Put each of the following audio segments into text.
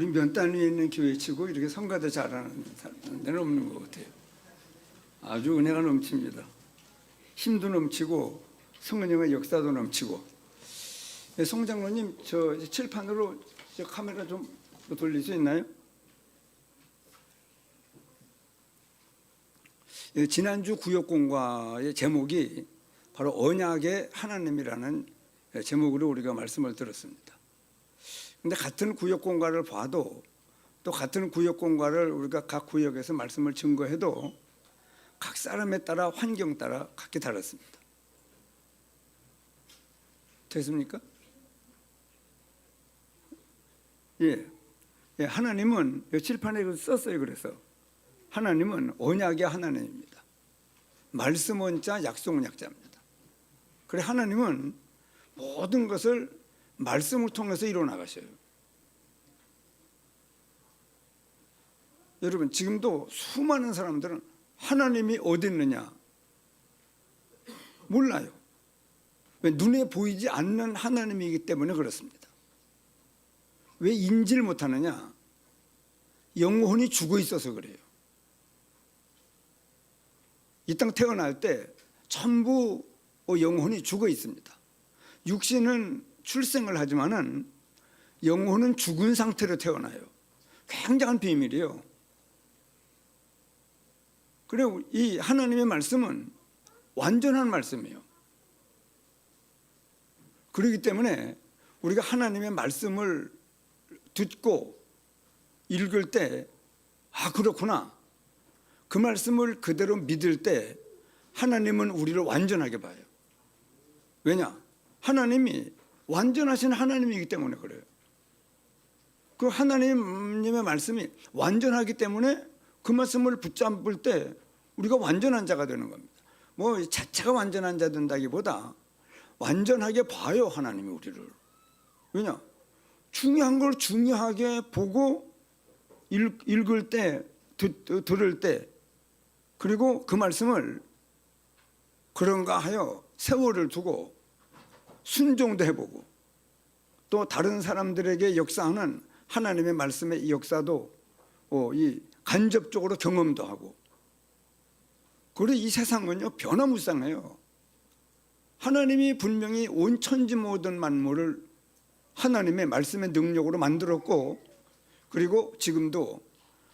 우리 면단 위에 있는 교회치고 이렇게 성가대 잘하는 데는 없는 것 같아요. 아주 은혜가 넘칩니다. 힘도 넘치고 성령의 역사도 넘치고. 송 장로님, 저 칠판으로 저 카메라 좀 돌릴 수 있나요? 지난주 구역공과의 제목이 바로 언약의 하나님이라는 제목으로 우리가 말씀을 들었습니다. 그런데 같은 구역공과를 봐도 또 같은 구역공과를 우리가 각 구역에서 말씀을 증거해도 각 사람에 따라 환경 따라 각기 다릅니다. 됐습니까? 예, 하나님은 칠판에 썼어요. 그래서 하나님은 언약의 하나님입니다. 말씀 원자, 약속 약자입니다. 그래 하나님은 모든 것을 말씀을 통해서 이루어나가셔요. 여러분, 지금도 수많은 사람들은 하나님이 어디 있느냐 몰라요. 왜? 눈에 보이지 않는 하나님이기 때문에 그렇습니다. 왜 인지를 못하느냐? 영혼이 죽어 있어서 그래요. 이 땅 태어날 때 전부 영혼이 죽어 있습니다. 육신은 출생을 하지만은 영혼은 죽은 상태로 태어나요. 굉장한 비밀이에요. 그리고 이 하나님의 말씀은 완전한 말씀이에요. 그렇기 때문에 우리가 하나님의 말씀을 듣고 읽을 때, 아, 그렇구나. 그 말씀을 그대로 믿을 때 하나님은 우리를 완전하게 봐요. 왜냐? 하나님이 완전하신 하나님이기 때문에 그래요. 그 하나님의 말씀이 완전하기 때문에 그 말씀을 붙잡을 때 우리가 완전한 자가 되는 겁니다. 뭐 자체가 완전한 자 된다기보다 완전하게 봐요, 하나님이 우리를. 왜냐? 중요한 걸 중요하게 보고 읽을 때, 들을 때, 그리고 그 말씀을 그런가 하여 세월을 두고 순종도 해보고 또 다른 사람들에게 역사하는 하나님의 말씀의 역사도 이 간접적으로 경험도 하고. 그리고 이 세상은요 변화무쌍해요. 하나님이 분명히 온 천지 모든 만물을 하나님의 말씀의 능력으로 만들었고, 그리고 지금도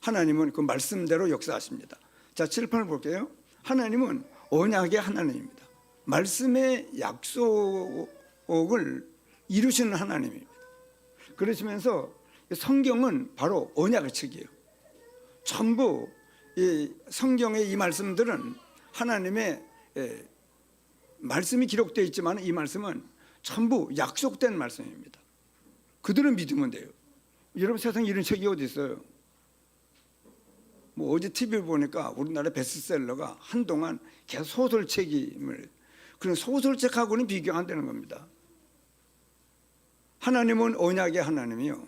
하나님은 그 말씀대로 역사하십니다. 자, 칠판을 볼게요. 하나님은 언약의 하나님입니다. 말씀의 약속을 이루시는 하나님입니다. 그러시면서 성경은 바로 언약의 책이에요. 전부 이 성경의 이 말씀들은 하나님의 말씀이 기록되어 있지만 이 말씀은 전부 약속된 말씀입니다. 그들은 믿으면 돼요. 여러분, 세상에 이런 책이 어디 있어요? 뭐 어제 TV 보니까 우리나라 베스트셀러가 한동안 계속 소설책임을, 그런 소설책하고는 비교가 안 되는 겁니다. 하나님은 언약의 하나님이요.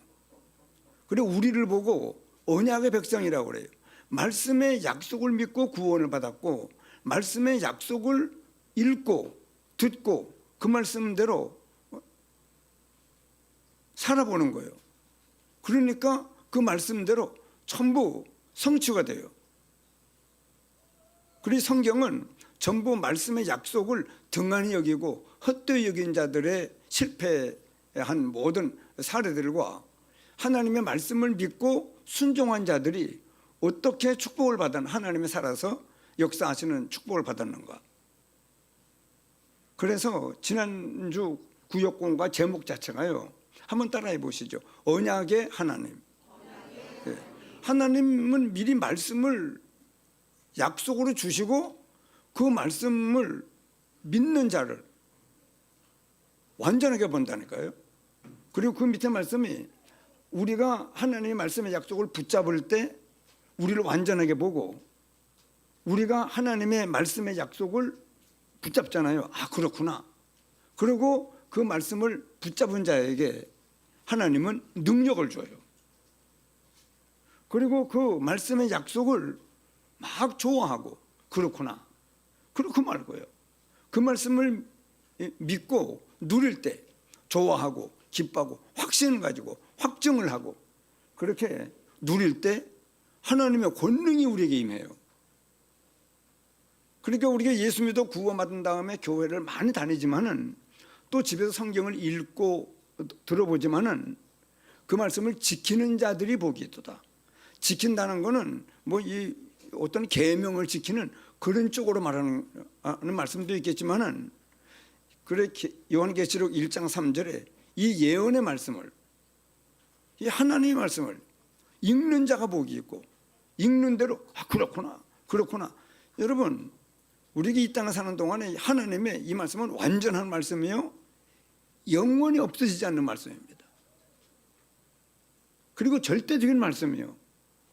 그리고 우리를 보고 언약의 백성이라고 그래요. 말씀의 약속을 믿고 구원을 받았고, 말씀의 약속을 읽고 듣고 그 말씀대로 살아보는 거예요. 그러니까 그 말씀대로 전부 성취가 돼요. 그리고 성경은 전부 말씀의 약속을 등한히 여기고 헛되이 여긴 자들의 실패한 모든 사례들과 하나님의 말씀을 믿고 순종한 자들이 어떻게 축복을 받았나, 하나님이 살아서 역사하시는 축복을 받았는가. 그래서 지난주 구역공과 제목 자체가요, 한번 따라해 보시죠. 언약의 하나님. 하나님은 미리 말씀을 약속으로 주시고 그 말씀을 믿는 자를 완전하게 본다니까요. 그리고 그 밑에 말씀이 우리가 하나님의 말씀의 약속을 붙잡을 때 우리를 완전하게 보고, 우리가 하나님의 말씀의 약속을 붙잡잖아요. 아, 그렇구나. 그리고 그 말씀을 붙잡은 자에게 하나님은 능력을 줘요. 그리고 그 말씀의 약속을 막 좋아하고, 그렇구나. 그렇고 말고요. 그 말씀을 믿고 누릴 때 좋아하고 기뻐하고 확신을 가지고 확증을 하고, 그렇게 누릴 때 하나님의 권능이 우리에게 임해요. 그러니까 우리가 예수 믿어 구원받은 다음에 교회를 많이 다니지만은 또 집에서 성경을 읽고 들어보지만은 그 말씀을 지키는 자들이 복이 있도다. 지킨다는 거는 뭐 이 어떤 계명을 지키는 그런 쪽으로 말하는 말씀도 있겠지만은 그래 요한계시록 1장 3절에 이 예언의 말씀을 이 하나님의 말씀을 읽는 자가 복이 있고 읽는 대로 그렇구나. 여러분 우리가 이 땅에 사는 동안에 하나님의 이 말씀은 완전한 말씀이요 영원히 없어지지 않는 말씀입니다. 그리고 절대적인 말씀이요.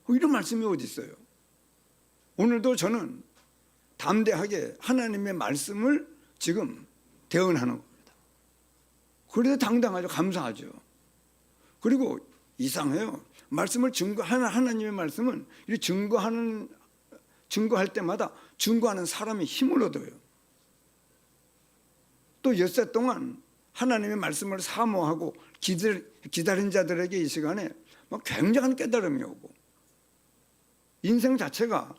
이런 말씀이 어디 있어요? 오늘도 저는 담대하게 하나님의 말씀을 지금 대언하는 겁니다. 그래도 당당하죠. 감사하죠. 그리고 이상해요. 말씀을 하나님의 말씀은 이 증거할 때마다 증거하는 사람이 힘을 얻어요. 또 엿새 동안 하나님의 말씀을 사모하고 기다린 자들에게 이 시간에 막 굉장한 깨달음이 오고 인생 자체가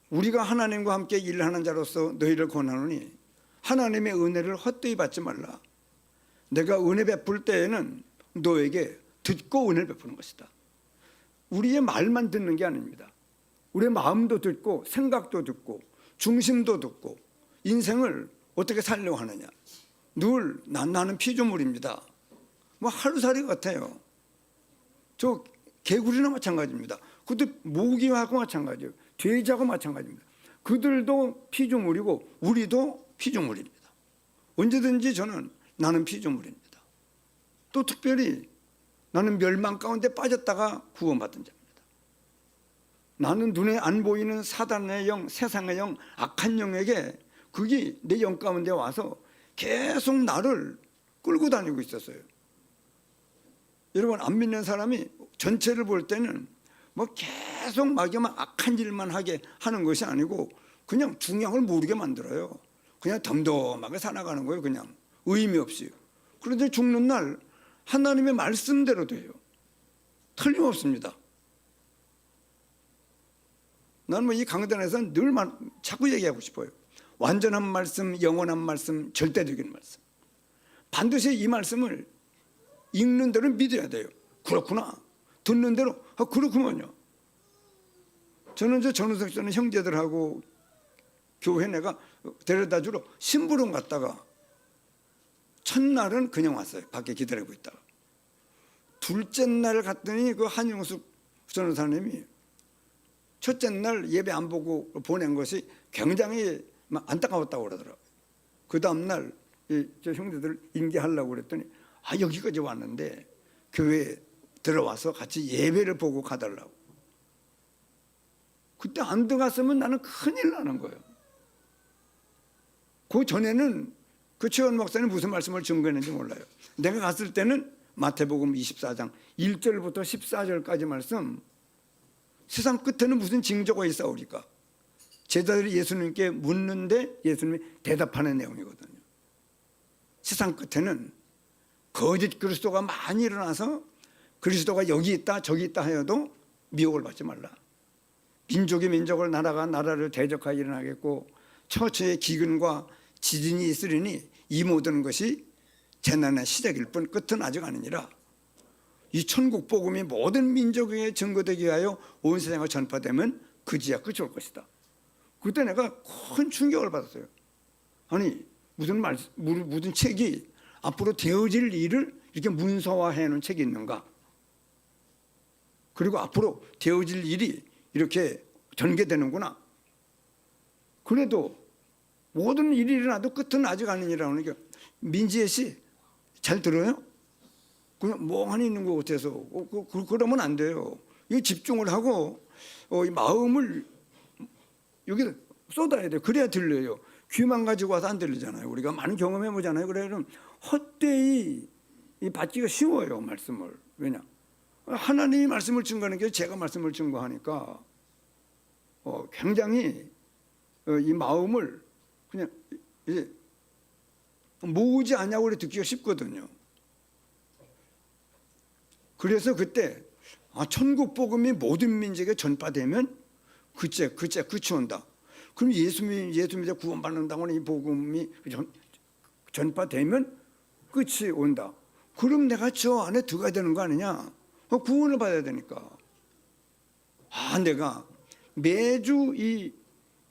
우리가 하나님과 함께 일하는 자로서 너희를 권하노니 하나님의 은혜를 헛되이 받지 말라. 내가 은혜 베풀 때에는 너에게 듣고 은혜를 베푸는 것이다. 우리의 말만 듣는 게 아닙니다. 우리의 마음도 듣고 생각도 듣고 중심도 듣고 인생을 어떻게 살려고 하느냐. 늘 나는 피조물입니다. 뭐 하루살이 같아요. 저 개구리나 마찬가지입니다. 그것도 모기하고 마찬가지예요. 돼지하고 마찬가지입니다. 그들도 피조물이고 우리도 피조물입니다. 언제든지 저는 나는 피조물입니다. 또 특별히 나는 멸망 가운데 빠졌다가 구원받은 자입니다. 나는 눈에 안 보이는 사단의 영, 세상의 영, 악한 영에게 그게 내 영 가운데 와서 계속 나를 끌고 다니고 있었어요. 여러분 안 믿는 사람이 전체를 볼 때는 뭐 계속 막여만 악한 일만 하게 하는 것이 아니고 그냥 중요한 걸 모르게 만들어요. 그냥 덤덤하게 살아가는 거예요. 그냥 의미 없이. 그런데 죽는 날 하나님의 말씀대로 돼요. 틀림없습니다. 나는 뭐 이 강단에서 늘 자꾸 얘기하고 싶어요. 완전한 말씀, 영원한 말씀, 절대적인 말씀. 반드시 이 말씀을 읽는 대로 믿어야 돼요. 그렇구나. 듣는 대로 그렇구먼요. 저는 전우석 씨는 형제들하고 교회 내가 데려다주러 심부름 갔다가 첫날은 그냥 왔어요. 밖에 기다리고 있다가 둘째 날 갔더니 그 한용숙 전우사님이 첫째 날 예배 안 보고 보낸 것이 굉장히 안타까웠다고 그러더라고요. 그 다음날 저 형제들 인계하려고 그랬더니 여기까지 왔는데 교회에 들어와서 같이 예배를 보고 가달라고. 그때 안 들어갔으면 나는 큰일 나는 거예요. 그 전에는 그 최원 목사님 무슨 말씀을 증거했는지 몰라요. 내가 갔을 때는 마태복음 24장 1절부터 14절까지 말씀, 세상 끝에는 무슨 징조가 있사오리까? 제자들이 예수님께 묻는데 예수님이 대답하는 내용이거든요. 세상 끝에는 거짓 그리스도가 많이 일어나서 그리스도가 여기 있다 저기 있다 하여도 미혹을 받지 말라. 민족이 민족을 나라가 나라를 대적하여 일어나겠고 처처의 기근과 지진이 있으리니 이 모든 것이 재난의 시작일 뿐 끝은 아직 아니니라. 이 천국 복음이 모든 민족에게 증거되게 하여 온 세상에 전파되면 그지야 끝이 올 것이다. 그때 내가 큰 충격을 받았어요. 아니 무슨 책이 앞으로 되어질 일을 이렇게 문서화해 놓은 책이 있는가? 그리고 앞으로 되어질 일이 이렇게 전개되는구나. 그래도 모든 일이 일어나도 끝은 아직 아니라고 하니까 민지혜 씨 잘 들어요? 그냥 멍하니 있는 것 같아서 그러면 안 돼요. 이 집중을 하고 이 마음을 여기 쏟아야 돼요. 그래야 들려요. 귀만 가지고 와서 안 들리잖아요. 우리가 많은 경험해 보잖아요. 그러면 헛되이 받기가 쉬워요. 말씀을. 왜냐? 하나님이 말씀을 증거하는 게 제가 말씀을 증거하니까 굉장히 이 마음을 그냥 이제 모으지 않냐고 그래 듣기가 쉽거든요. 그래서 그때 천국 복음이 모든 민족에 전파되면 끝이 온다. 그럼 예수 믿어 구원받는다고 하는 이 복음이 전파되면 끝이 온다. 그럼 내가 저 안에 들어가야 되는 거 아니냐? 구원을 받아야 되니까. 내가 매주 이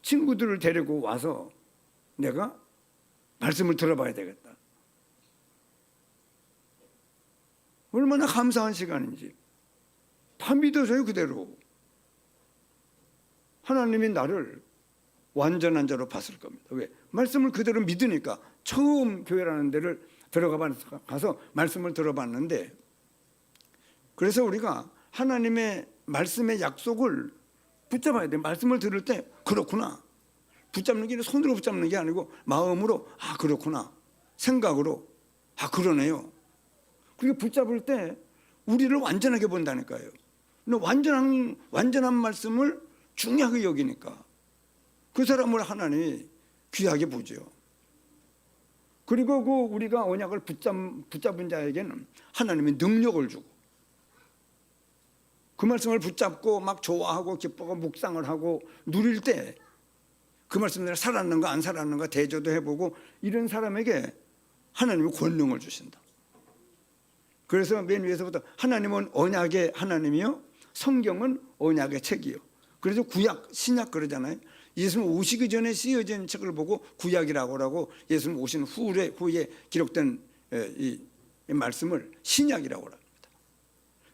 친구들을 데리고 와서 내가 말씀을 들어봐야 되겠다. 얼마나 감사한 시간인지. 다 믿어져요, 그대로. 하나님이 나를 완전한 자로 봤을 겁니다. 왜? 말씀을 그대로 믿으니까. 처음 교회라는 데를 들어가서 말씀을 들어봤는데, 그래서 우리가 하나님의 말씀의 약속을 붙잡아야 돼. 말씀을 들을 때 그렇구나. 붙잡는 게 손으로 붙잡는 게 아니고 마음으로 그렇구나. 생각으로 그러네요. 그게 붙잡을 때 우리를 완전하게 본다니까요. 완전한 말씀을 중요하게 여기니까 그 사람을 하나님이 귀하게 보죠. 그리고 우리가 언약을 붙잡은 자에게는 하나님이 능력을 주고, 그 말씀을 붙잡고 막 좋아하고 기뻐하고 묵상을 하고 누릴 때 그 말씀대로 살았는가 안 살았는가 대조도 해보고, 이런 사람에게 하나님이 권능을 주신다. 그래서 맨 위에서부터 하나님은 언약의 하나님이요, 성경은 언약의 책이요. 그래서 구약, 신약 그러잖아요. 예수님 오시기 전에 쓰여진 책을 보고 구약이라고 하고, 예수님 오신 후에 기록된 이 말씀을 신약이라고 합니다.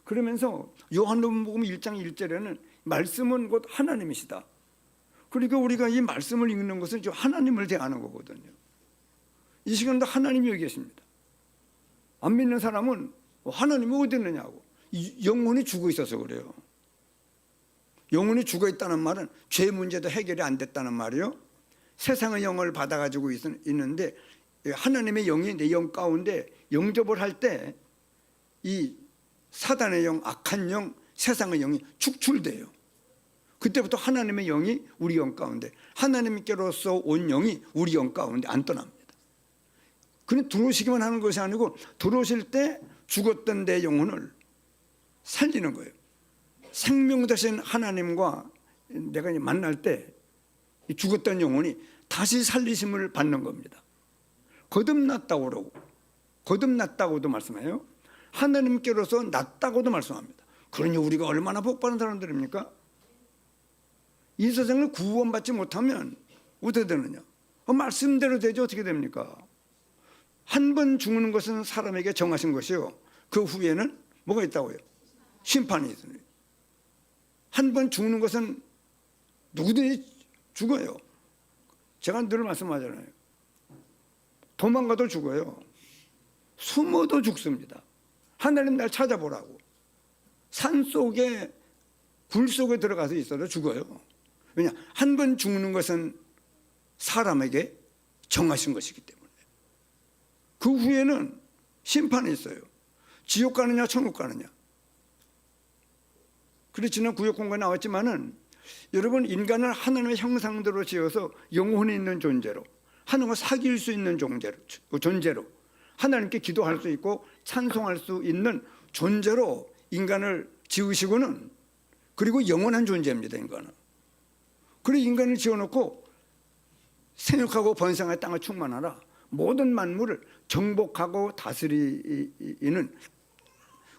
그러면서 요한복음 1장 1절에는 말씀은 곧 하나님이시다. 그러니까 우리가 이 말씀을 읽는 것은 하나님을 대하는 거거든요. 이 시간도 하나님이 여기 계십니다. 안 믿는 사람은 하나님이 어디 있느냐고, 영혼이 죽어 있어서 그래요. 영혼이 죽어 있다는 말은 죄 문제도 해결이 안 됐다는 말이요. 세상의 영을 받아가지고 있는데 하나님의 영이 내 영 가운데 영접을 할 때 이 사단의 영, 악한 영, 세상의 영이 축출돼요. 그때부터 하나님의 영이 우리 영 가운데, 하나님께로서 온 영이 우리 영 가운데 안 떠납니다. 그냥 들어오시기만 하는 것이 아니고 들어오실 때 죽었던 내 영혼을 살리는 거예요. 생명 되신 하나님과 내가 만날 때 죽었던 영혼이 다시 살리심을 받는 겁니다. 거듭났다고 그러고, 거듭났다고도 말씀해요. 하나님께로서 낫다고도 말씀합니다. 그러니 우리가 얼마나 복받은 사람들입니까? 이 세상을 구원받지 못하면 어떻게 되느냐? 말씀대로 되죠. 어떻게 됩니까? 한 번 죽는 것은 사람에게 정하신 것이요, 그 후에는 뭐가 있다고요? 심판이 있습니다. 한 번 죽는 것은 누구든지 죽어요. 제가 늘 말씀하잖아요. 도망가도 죽어요. 숨어도 죽습니다. 하나님 날 찾아보라고. 산속에 굴 속에 들어가서 있어도 죽어요. 왜냐? 한 번 죽는 것은 사람에게 정하신 것이기 때문에. 그 후에는 심판이 있어요. 지옥 가느냐 천국 가느냐. 그렇지는 구역 공간에 나왔지만은, 여러분, 인간을 하나님의 형상대로 지어서 영혼이 있는 존재로, 하나님과 사귈 수 있는 존재로, 하나님께 기도할 수 있고 찬송할 수 있는 존재로 인간을 지으시고는, 그리고 영원한 존재입니다, 인간은. 그리고 인간을 지어놓고 생육하고 번성하여 땅을 충만하라, 모든 만물을 정복하고 다스리는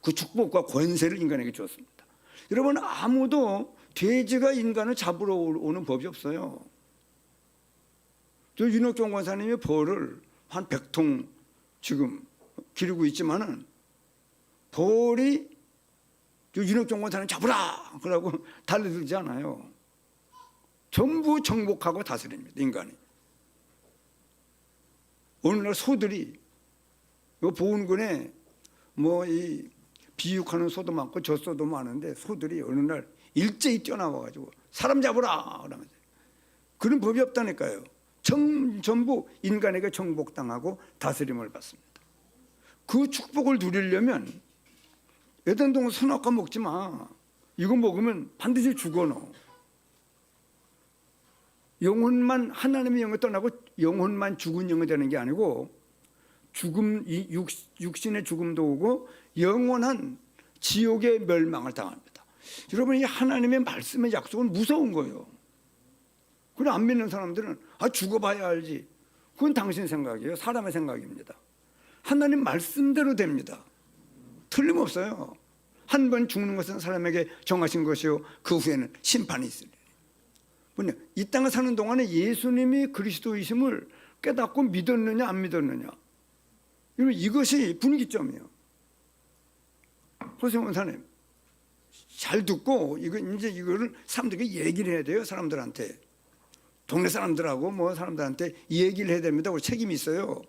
그 축복과 권세를 인간에게 주었습니다. 여러분, 아무도 돼지가 인간을 잡으러 오는 법이 없어요. 저 윤옥종 권사님이 벌을 한 100통 지금 기르고 있지만은, 벌이 저 윤옥종 권사님 잡으라 그러고 달려들지 않아요. 전부 정복하고 다스립니다, 인간이. 어느 날 소들이, 보훈군에 이 비육하는 소도 많고 젖소도 많은데, 소들이 어느 날 일제히 뛰어나와가지고 사람 잡으라 그러면서, 그런 법이 없다니까요. 전부 인간에게 정복당하고 다스림을 받습니다. 그 축복을 누리려면 애단동 선악과 먹지 마. 이거 먹으면 반드시 죽어 너. 영혼만, 하나님의 영을 떠나고 영혼만 죽은 영이 되는 게 아니고, 죽음, 육신의 죽음도 오고 영원한 지옥의 멸망을 당합니다. 여러분, 이 하나님의 말씀의 약속은 무서운 거예요. 그걸 안 믿는 사람들은 죽어봐야 알지. 그건 당신 생각이에요. 사람의 생각입니다. 하나님 말씀대로 됩니다. 틀림없어요. 한 번 죽는 것은 사람에게 정하신 것이요 그 후에는 심판이 있으리라. 이 땅에 사는 동안에 예수님이 그리스도이심을 깨닫고 믿었느냐 안 믿었느냐, 이것이 분기점이에요. 호세 원사님, 잘 듣고 이거를 사람들에게 얘기를 해야 돼요. 사람들한테, 동네 사람들하고 뭐 사람들한테 얘기를 해야 됩니다. 우리 책임이 있어요.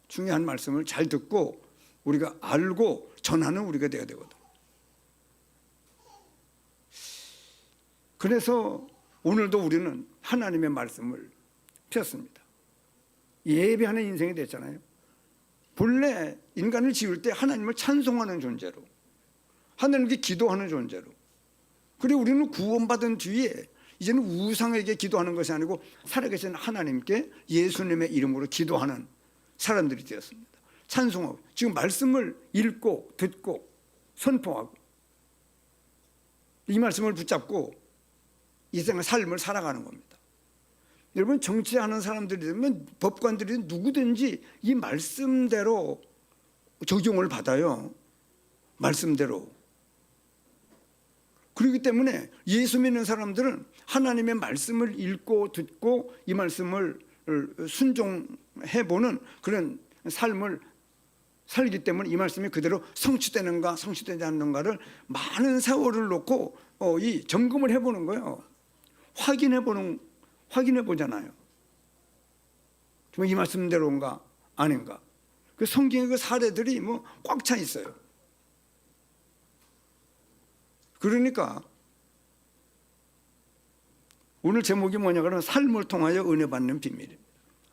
중요한 말씀을 잘 듣고 우리가 알고 전하는 우리가 돼야 되거든. 그래서 오늘도 우리는 하나님의 말씀을 폈습니다. 예배하는 인생이 됐잖아요. 본래 인간을 지을 때 하나님을 찬송하는 존재로, 하나님께 기도하는 존재로, 그리고 우리는 구원받은 뒤에 이제는 우상에게 기도하는 것이 아니고 살아계신 하나님께 예수님의 이름으로 기도하는 사람들이 되었습니다. 찬송하고 지금 말씀을 읽고 듣고 선포하고 이 말씀을 붙잡고 이 세상의 삶을 살아가는 겁니다. 여러분, 정치하는 사람들이 되면 법관들이 누구든지 이 말씀대로 적용을 받아요. 말씀대로. 그렇기 때문에 예수 믿는 사람들은 하나님의 말씀을 읽고 듣고 이 말씀을 순종해보는 그런 삶을 살기 때문에 이 말씀이 그대로 성취되는가 성취되지 않는가를 많은 세월을 놓고 이 점검을 해보는 거예요. 확인해 보잖아요. 정말 이 말씀대로인가 아닌가. 그 성경의 그 사례들이 뭐 꽉 차 있어요. 그러니까 오늘 제목이 뭐냐 그러면 삶을 통하여 은혜 받는 비밀입니다.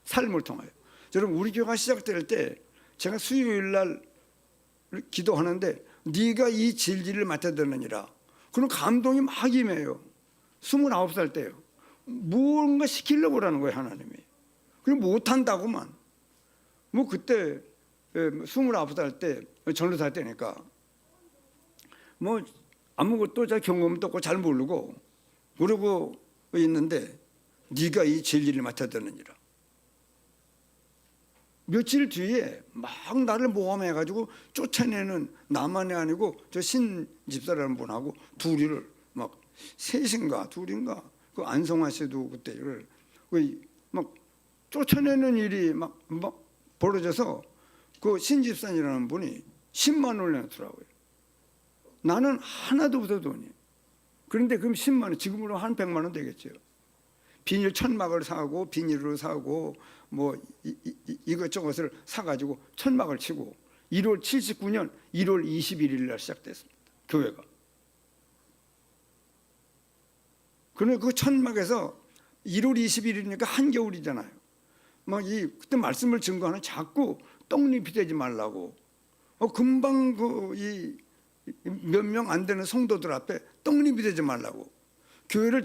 삶을 통하여. 여러분, 우리 교회가 시작될 때 제가 수요일 날 기도하는데 네가 이 진리를 맡아들느니라. 그런 감동이 막 임해요. 29살 때요. 뭔가 시키려고 그러는 거예요, 하나님이. 그리고 못한다고만. 뭐 그때 29살 때 전도사 때니까 뭐 아무것도 잘 경험도 없고 잘 모르고 그러고 있는데 네가 이 진리를 맡아들느니라. 며칠 뒤에 막 나를 모함해가지고 쫓아내는, 나만이 아니고 저 신집사라는 분하고 둘이를 막 셋인가 둘인가 그 안성화 씨도 그때를 막 쫓아내는 일이 막 벌어져서 그 신집사님이라는 분이 10만 원을 내더라고요. 나는 하나도 없어 돈이. 그런데 그럼 10만 원, 지금으로 한 100만 원 되겠죠. 비닐 천막을 사고 비닐을 사고 뭐 이것저것을 사가지고 천막을 치고 79년 1월 21일 날 시작됐습니다. 교회가. 그런데 그 천막에서 1월 21일이니까 한겨울이잖아요. 막 그때 말씀을 증거하는 자꾸 떡잎이 되지 말라고. 금방 몇 명 안 되는 성도들 앞에 떡잎이 되지 말라고. 교회를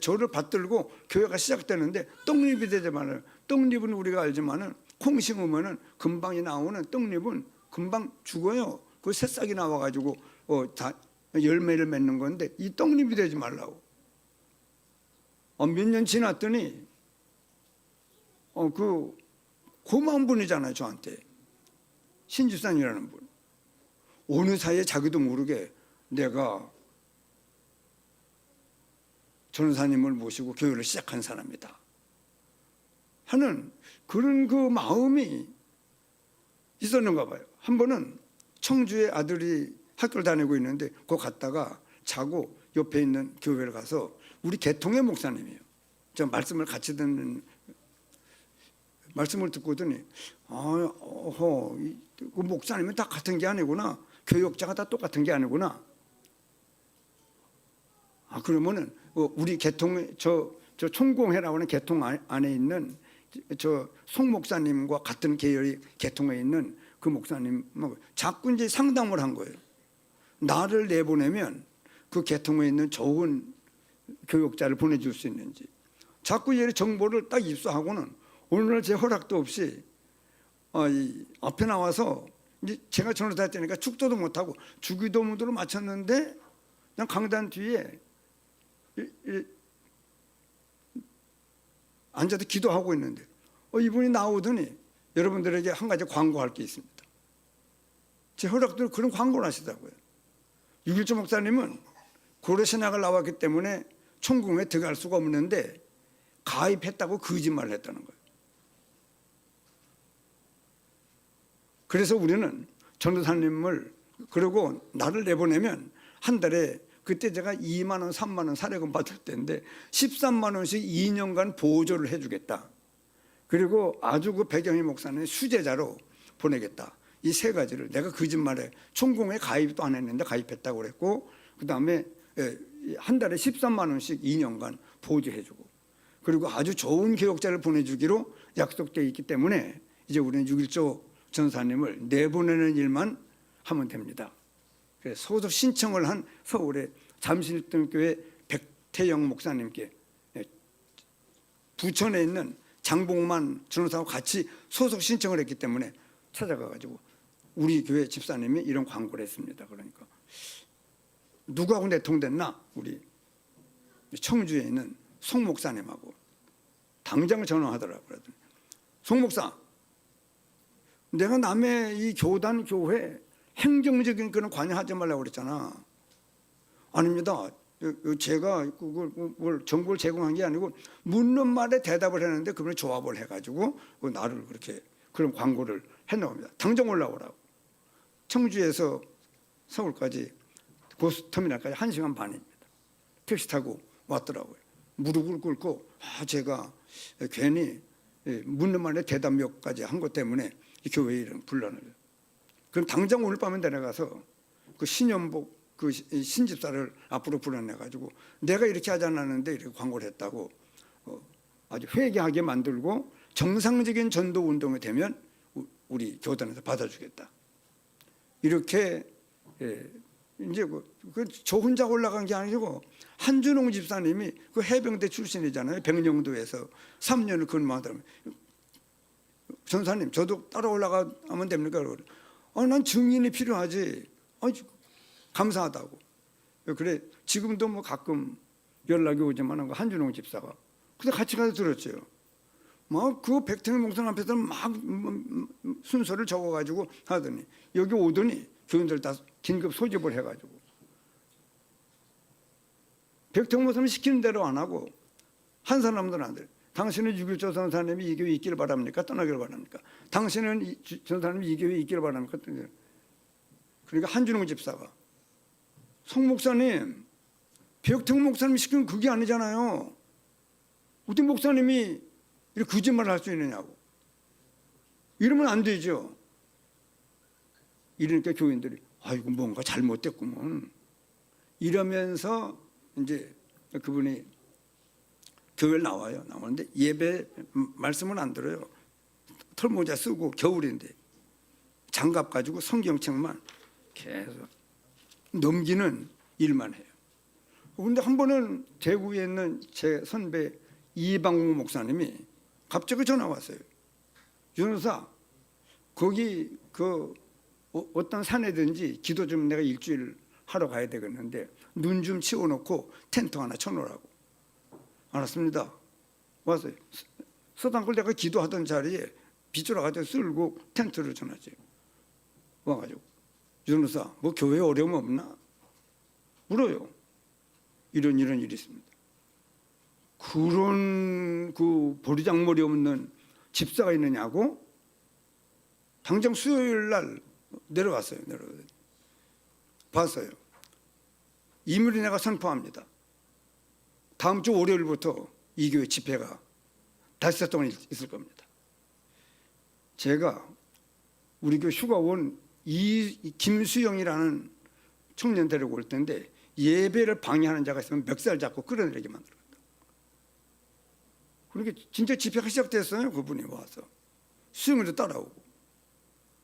저를 받들고 교회가 시작되는데 떡잎이 되지 말라고. 떡잎은 우리가 알지만은 콩 심으면은 금방이 나오는 떡잎은 금방 죽어요. 그 새싹이 나와가지고 다 열매를 맺는 건데 이 떡잎이 되지 말라고. 몇 년 지났더니 그 고마운 분이잖아요, 저한테. 신집사님이라는 분. 어느 사이에 자기도 모르게 내가 전사님을 모시고 교회를 시작한 사람이다 하는 그런 그 마음이 있었는가 봐요. 한 번은 청주에 아들이 학교를 다니고 있는데 거기 갔다가 자고 옆에 있는 교회를 가서 우리 개통의 목사님이에요. 제가 말씀을 같이 듣는 말씀을 듣고더니 그 목사님은 다 같은 게 아니구나. 교역자가 다 똑같은 게 아니구나. 그러면은 우리 개통 저 총공회라고 하는 개통 안에 있는 저 송 목사님과 같은 계열의 개통에 있는 그 목사님 자꾸 이제 상담을 한 거예요. 나를 내보내면 그 개통에 있는 좋은 교역자를 보내줄 수 있는지 자꾸 이 정보를 딱 입수하고는 오늘날 제 허락도 없이 앞에 나와서 이제 제가 전도사 했다니까 축도도 못하고 주기도 무도로 마쳤는데 그냥 강단 뒤에 앉아서 기도하고 있는데 이분이 나오더니 여러분들에게 한 가지 광고할 게 있습니다. 제 허락대로 그런 광고를 하시더라고요. 6.1조 목사님은 고려신학을 나왔기 때문에 천국에 들어갈 수가 없는데 가입했다고 거짓말을 했다는 거예요. 그래서 우리는 전도사님을 그러고 나를 내보내면 한 달에 그때 제가 2만 원, 3만 원 사례금 받을 때인데 13만 원씩 2년간 보조를 해주겠다. 그리고 아주 그 배경희 목사님 수제자로 보내겠다. 이 세 가지를 내가 거짓말에 천공에 가입도 안 했는데 가입했다고 그랬고 그 다음에 한 달에 13만 원씩 2년간 보조해주고 그리고 아주 좋은 교육자를 보내주기로 약속되어 있기 때문에 이제 우리는 6.1조 전사님을 내보내는 일만 하면 됩니다. 그래서 소속 신청을 한 서울의 잠실등교회 백태영 목사님께 부천에 있는 장봉만 전도사하고 같이 소속 신청을 했기 때문에 찾아가가지고 우리 교회 집사님이 이런 광고를 했습니다. 그러니까 누구하고 내통됐나? 우리 청주에 있는 송 목사님하고 당장 전화하더라고요. 송 목사, 내가 남의 이 교단 교회 행정적인 그런 관여하지 말라고 그랬잖아. 아닙니다. 제가 그걸 정보를 제공한 게 아니고 묻는 말에 대답을 했는데 그분이 조합을 해가지고 나를 그렇게 그런 광고를 해놓습니다. 당장 올라오라고. 청주에서 서울까지 고속터미널까지 1시간 반입니다. 택시 타고 왔더라고요. 무릎을 꿇고 제가 괜히 묻는 말에 대답 몇 가지 한 것 때문에 교회 이름 불러내요. 그럼 당장 오늘 밤에 내려가서 그 신연복 그 신집사를 앞으로 불러내가지고 내가 이렇게 하지 않았는데 이렇게 광고를 했다고 아주 회개하게 만들고 정상적인 전도 운동이 되면 우리 교단에서 받아주겠다. 이렇게 이제 저 혼자 올라간 게 아니고 한준홍 집사님이 그 해병대 출신이잖아요. 백령도에서 3년을 근무하더라고요. 전사님 저도 따라 올라가면 됩니까? 난 증인이 필요하지. 감사하다고. 그래 지금도 뭐 가끔 연락이 오지만 한준홍 집사가 근데 같이 가서 들었죠. 막 그 백태영 목사님 앞에서 막 순서를 적어가지고 하더니 여기 오더니 교인들 다 긴급 소집을 해가지고 백태영 목사님 시키는 대로 안 하고 한 사람도 안 돼. 당신은 6.1조 전사님이 이 교회 있기를 바랍니까? 떠나기를 바랍니까? 당신은 전사님이 이 교회 있기를 바랍니까? 그러니까 한준홍 집사가 송 목사님, 백태영 목사님 시키면 그게 아니잖아요. 어떻게 목사님이 이렇게 거짓말을 할 수 있느냐고. 이러면 안 되죠. 이러니까 교인들이 아이고 뭔가 잘못됐구먼. 이러면서 이제 그분이 교회를 나와요. 나오는데 예배 말씀은 안 들어요. 털모자 쓰고 겨울인데 장갑 가지고 성경책만 계속 넘기는 일만 해요. 그런데 한 번은 대구에 있는 제 선배 이방국 목사님이 갑자기 전화 왔어요. 윤호사, 거기 그 어떤 산에든지 기도 좀 내가 일주일 하러 가야 되겠는데 눈 좀 치워놓고 텐트 하나 쳐놓으라고. 알았습니다. 왔어요. 서당골 내가 기도하던 자리에 빗줄아 가지고 쓸고 텐트를 쳐놨지. 와가지고 윤호사, 뭐 교회에 어려움 없나? 물어요. 이런 일이 있습니다. 그런 그 보리장머리 없는 집사가 있느냐고? 당장 수요일 날 내려왔어요. 봤어요. 이밀히 내가 선포합니다. 다음 주 월요일부터 이 교회 집회가 5달 동안 있을 겁니다. 제가 우리 교회 휴가 온 김수영이라는 청년 데리고 올 텐데 예배를 방해하는 자가 있으면 멱살 잡고 끌어내리게 만들었다. 그러니까 진짜 집회가 시작됐어요. 그분이 와서 수영을 따라오고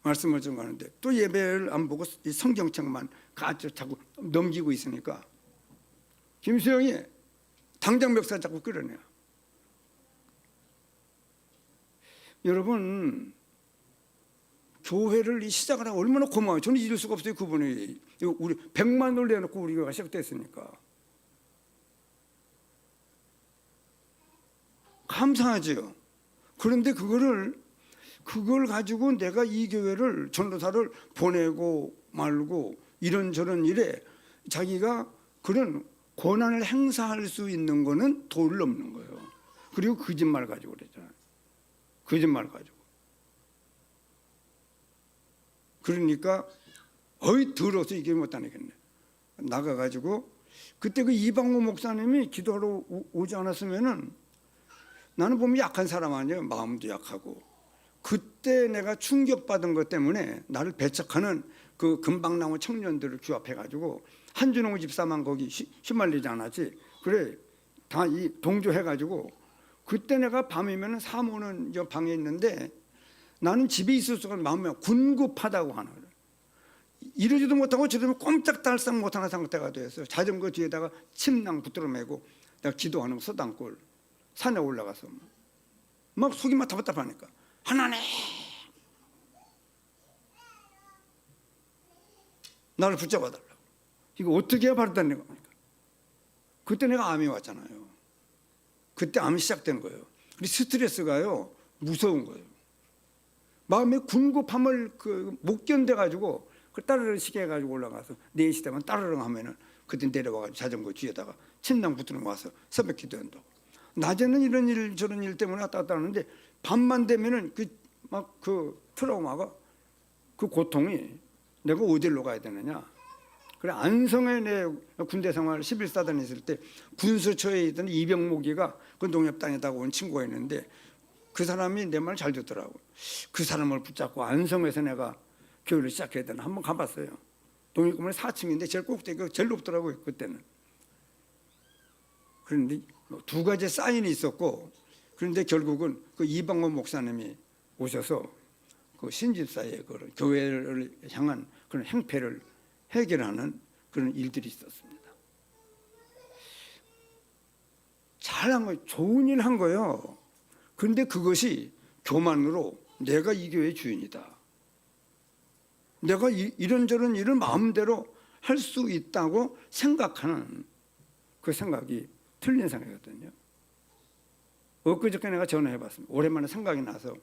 말씀을 좀 하는데 또 예배를 안 보고 이 성경책만 자꾸 넘기고 있으니까 김수영이 당장 멱살 잡고 끌어내요. 여러분 교회를 시작을 하고 얼마나 고마워요. 저는 잊을 수가 없어요. 그분이 우리 100만 원을 내놓고 우리 교회가 시작됐으니까 감사하죠. 그런데 그걸 가지고 내가 이 교회를 전도사를 보내고 말고 이런저런 일에 자기가 그런 권한을 행사할 수 있는 거는 도를 넘는 거예요. 그리고 거짓말 가지고 그랬잖아요. 거짓말 가지고. 그러니까 어이 더러워서 이게 못 다니겠네. 나가가지고 그때 그 이방호 목사님이 기도하러 오지 않았으면은 나는 보면 약한 사람 아니에요. 마음도 약하고. 그때 내가 충격받은 것 때문에 나를 배척하는 그 금방나무 청년들을 규합해가지고 한준홍 집사만 거기 휘말리지 않았지. 그래 다 이 동조해가지고 그때 내가 밤이면 사모는 저 방에 있는데 나는 집에 있을 수가 마음이 군급하다고 하는 거예요. 이러지도 못하고 저러면 꼼짝달싹 못하는 상태가 됐어요. 자전거 뒤에다가 침낭 붙들어 매고 내가 기도하는 서당골 산에 올라가서 막 속이 막 답답하니까 하나님 나를 붙잡아 달라고. 이거 어떻게 해야 바르다는 겁니까? 그때 내가 암이 왔잖아요. 그때 암이 시작된 거예요. 그리고 스트레스가요 무서운 거예요. 마음의 군급함을 못 견뎌가지고 그 따르릉 시계 가지고 올라가서 4시 되면 따르릉 하면은 그때 내려와가지고 자전거 뒤에다가 침낭 붙들어 와서 새벽 기도한다고. 낮에는 이런 일 저런 일 때문에 왔다 갔다 하는데 밤만 되면은 그 트라우마가 그 고통이 내가 어디로 가야 되느냐. 그래 안성에 내 군대 생활 11사단 있을 때 군수처에 있던 이병목이가 그 농협 다니다가 온 친구가 있는데 그 사람이 내 말 잘 듣더라고. 그 사람을 붙잡고 안성에서 내가 교회를 시작해야 되나 한번 가봤어요. 농협 건물 4층인데 제일 꼭대기가 제일 높더라고요 그때는. 그런데 2가지 사인이 있었고 그런데 결국은 그 이방호 목사님이 오셔서 그 신집사의 그 교회를 향한 그런 행패를 해결하는 그런 일들이 있었습니다. 잘한 거예요. 좋은 일 한 거예요. 그런데 그것이 교만으로 내가 이 교회의 주인이다. 내가 이런저런 일을 마음대로 할 수 있다고 생각하는 그 생각이 틀린 생각이거든요. 엊그저께 내가 전화해봤습니다. 오랜만에 생각이 나서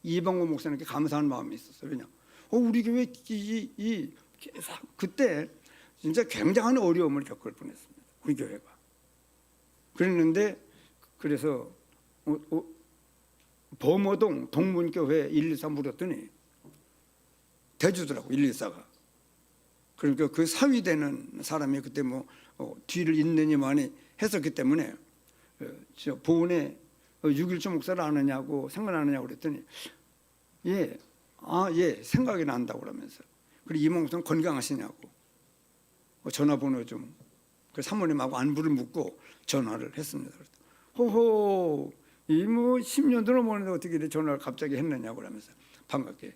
이방호 목사님께 감사한 마음이 있었어요. 왜냐? 우리 교회 그때 진짜 굉장한 어려움을 겪을 뻔했습니다. 우리 교회가. 그랬는데 그래서 범어동 동문교회 114 물었더니 대주더라고 114가. 그러니까 그 사위되는 사람이 그때 뒤를 잇느니만이 했었기 때문에 저 보은에 6.1조 목사를 아느냐고 생각나느냐고 그랬더니 예 생각이 난다고 그러면서 그리고 이모 목사는 건강하시냐고 전화번호 좀 그 사모님하고 안부를 묻고 전화를 했습니다. 호호 이 10년 넘었는데 어떻게 이렇게 전화를 갑자기 했느냐고 그러면서 반갑게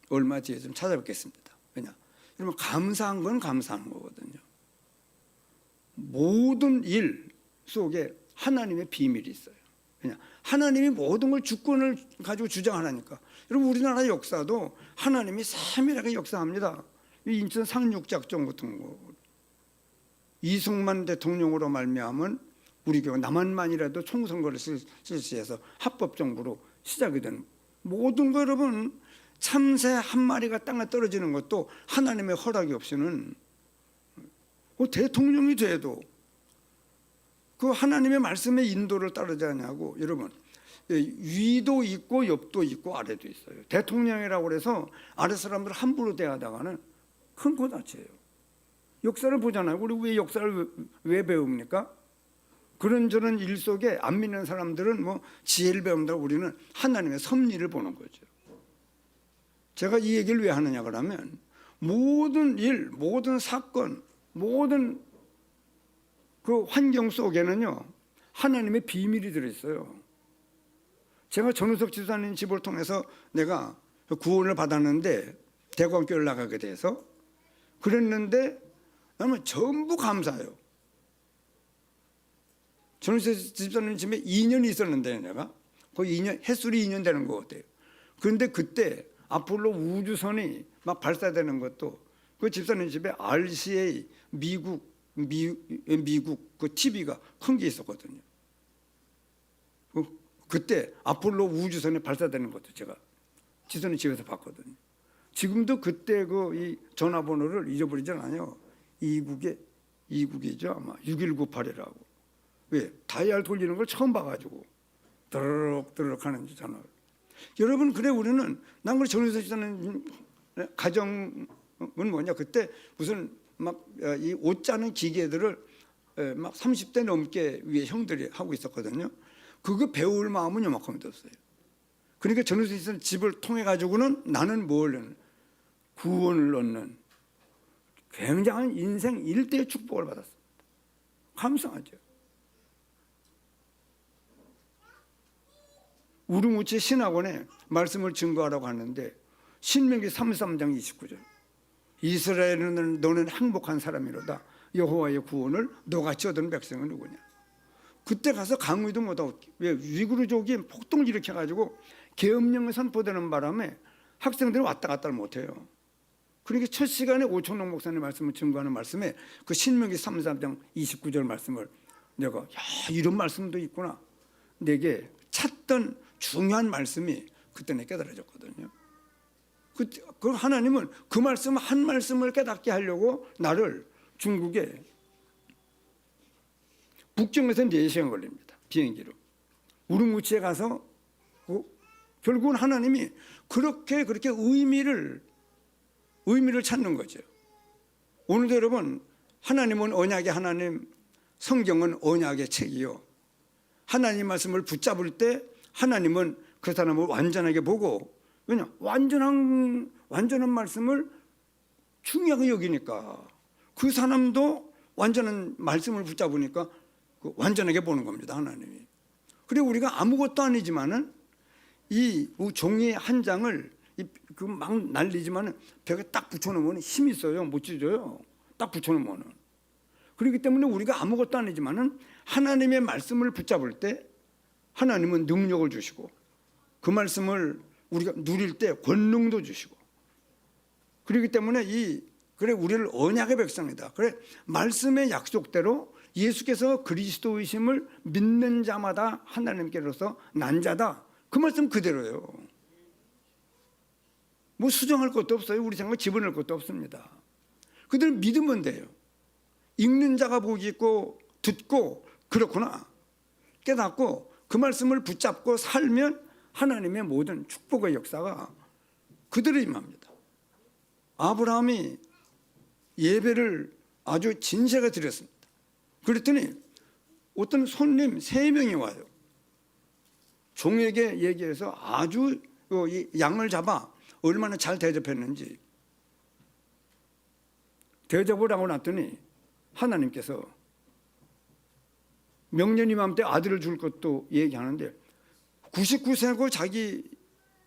얼마 뒤에 좀 찾아뵙겠습니다. 왜냐? 여러분 감사한 건 감사한 거거든요. 모든 일 속에 하나님의 비밀이 있어요. 왜냐? 하나님이 모든 걸 주권을 가지고 주장하라니까. 여러분 우리나라 역사도 하나님이 세밀하게 역사합니다. 인천 상륙작전 같은 거 이승만 대통령으로 말미암은 우리 교회 남한만이라도 총선거를 실시해서 합법정부로 시작이 된 모든 거 여러분 참새 한 마리가 땅에 떨어지는 것도 하나님의 허락이 없이는 대통령이 돼도 그 하나님의 말씀의 인도를 따르지 않냐고. 여러분 위도 있고 옆도 있고 아래도 있어요. 대통령이라고 해서 아래 사람들 함부로 대하다가는 큰 고다치예요. 역사를 보잖아요. 우리 왜 역사를 왜 배웁니까? 그런저런 일 속에 안 믿는 사람들은 지혜를 배운다고 우리는 하나님의 섭리를 보는 거죠. 제가 이 얘기를 왜 하느냐 그러면 모든 일, 모든 사건, 모든 그 환경 속에는요 하나님의 비밀이 들어있어요. 제가 전우석 지사님 집을 통해서 내가 구원을 받았는데 대구학교를 나가게 돼서 그랬는데 나는 전부 감사해요. 전우석 집사님 집에 2년이 있었는데 내가 거의 2년 햇술이 2년 되는 것 같아요. 그런데 그때 아폴로 우주선이 막 발사되는 것도 그 집사님 집에 RCA 미국 그 TV가 큰 게 있었거든요. 그때 아폴로 우주선이 발사되는 것도 제가 집사님 집에서 봤거든요. 지금도 그때 그 이 전화번호를 잊어버리지 않아요. 이국이죠 아마 6198이라고. 왜 다이얼 돌리는 걸 처음 봐가지고 드르륵 하는 전화. 여러분 그래 우리는 난 그래 전에서 집사님 가정은 뭐냐 그때 무슨 막 이 옷 짜는 기계들을 막 30대 넘게 위에 형들이 하고 있었거든요. 그거 배울 마음은 요만큼 들었어요. 그러니까 전에서 있는 집을 통해 가지고는 나는 뭘 구원을 얻는 굉장한 인생 일대의 축복을 받았습니다. 감사하죠. 우르무치 신학원에 말씀을 증거하라고 하는데 신명기 33장 29절 이스라엘은 너는 행복한 사람이로다. 여호와의 구원을 너같이 얻은 백성은 누구냐. 그때 가서 강의도 못하고 왜 위구르족이 폭동을 일으켜가지고 계엄령이 선포되는 바람에 학생들이 왔다 갔다를 못해요. 그러니까 첫 시간에 오천록 목사님 말씀을 증거하는 말씀에 그 신명기 33장 29절 말씀을 내가 야 이런 말씀도 있구나 내게 찾던 중요한 말씀이 그때 내가 깨달아졌거든요. 그 하나님은 그 말씀 한 말씀을 깨닫게 하려고 나를 중국에 북경에서 4시간 걸립니다. 비행기로. 우르무치에 가서 결국은 하나님이 그렇게 의미를 찾는 거죠. 오늘도 여러분 하나님은 언약의 하나님, 성경은 언약의 책이요. 하나님 말씀을 붙잡을 때 하나님은 그 사람을 완전하게 보고 왜냐? 완전한 말씀을 중요하게 여기니까 그 사람도 완전한 말씀을 붙잡으니까 완전하게 보는 겁니다. 하나님이. 그리고 우리가 아무것도 아니지만은 이 종이 한 장을 막 날리지만은 벽에 딱 붙여놓으면 힘이 있어요. 못 찢어요. 딱 붙여놓으면은. 그렇기 때문에 우리가 아무것도 아니지만은 하나님의 말씀을 붙잡을 때 하나님은 능력을 주시고 그 말씀을 우리가 누릴 때 권능도 주시고 그렇기 때문에 그래 우리를 언약의 백성이다. 그래 말씀의 약속대로 예수께서 그리스도이심을 믿는 자마다 하나님께로서 난 자다. 그 말씀 그대로예요. 뭐 수정할 것도 없어요. 우리 생각 집어넣을 것도 없습니다. 그들 믿으면 돼요. 읽는 자가 복이 있고 듣고 그렇구나 깨닫고 그 말씀을 붙잡고 살면 하나님의 모든 축복의 역사가 그대로 임합니다. 아브라함이 예배를 아주 진실하게 드렸습니다. 그랬더니 어떤 손님 3명이 와요. 종에게 얘기해서 아주 이 양을 잡아 얼마나 잘 대접했는지 대접을 하고 났더니 하나님께서 명년 이맘때 아들을 줄 것도 얘기하는데 99세고 자기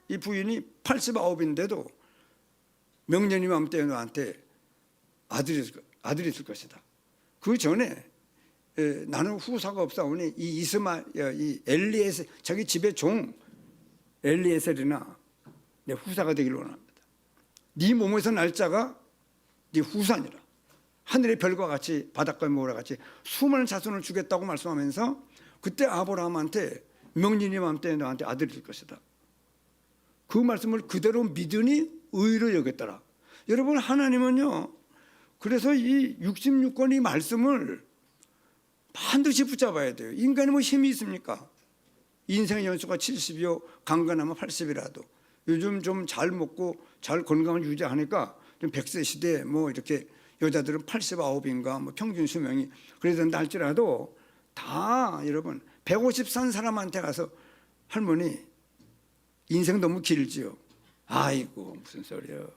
이 부인이 89인데도 명년 이맘때 너한테 아들이 있을 것이다. 그 전에 나는 후사가 없사오니 이 엘리에셀 자기 집의 종 엘리에셀이나 내 후사가 되기를 원합니다. 네 몸에서 날 자가 네 후사니라. 하늘의 별과 같이 바닷가의 모래와 같이 수많은 자손을 주겠다고 말씀하면서 그때 아브라함한테 명년이 맘때 너한테 아들이 될 것이다. 그 말씀을 그대로 믿으니 의로 여겼더라. 여러분 하나님은요. 그래서 이 66권 이 말씀을 반드시 붙잡아야 돼요. 인간이 뭐 힘이 있습니까? 인생의 연수가 70이요 강건하면 80이라도 요즘 좀 잘 먹고 잘 건강을 유지하니까 좀 100세 시대에 뭐 이렇게 여자들은 89인가 뭐 평균 수명이 그래야 된다 할지라도 다 여러분 150 산 사람한테 가서 할머니 인생 너무 길지요. 아이고 무슨 소리요.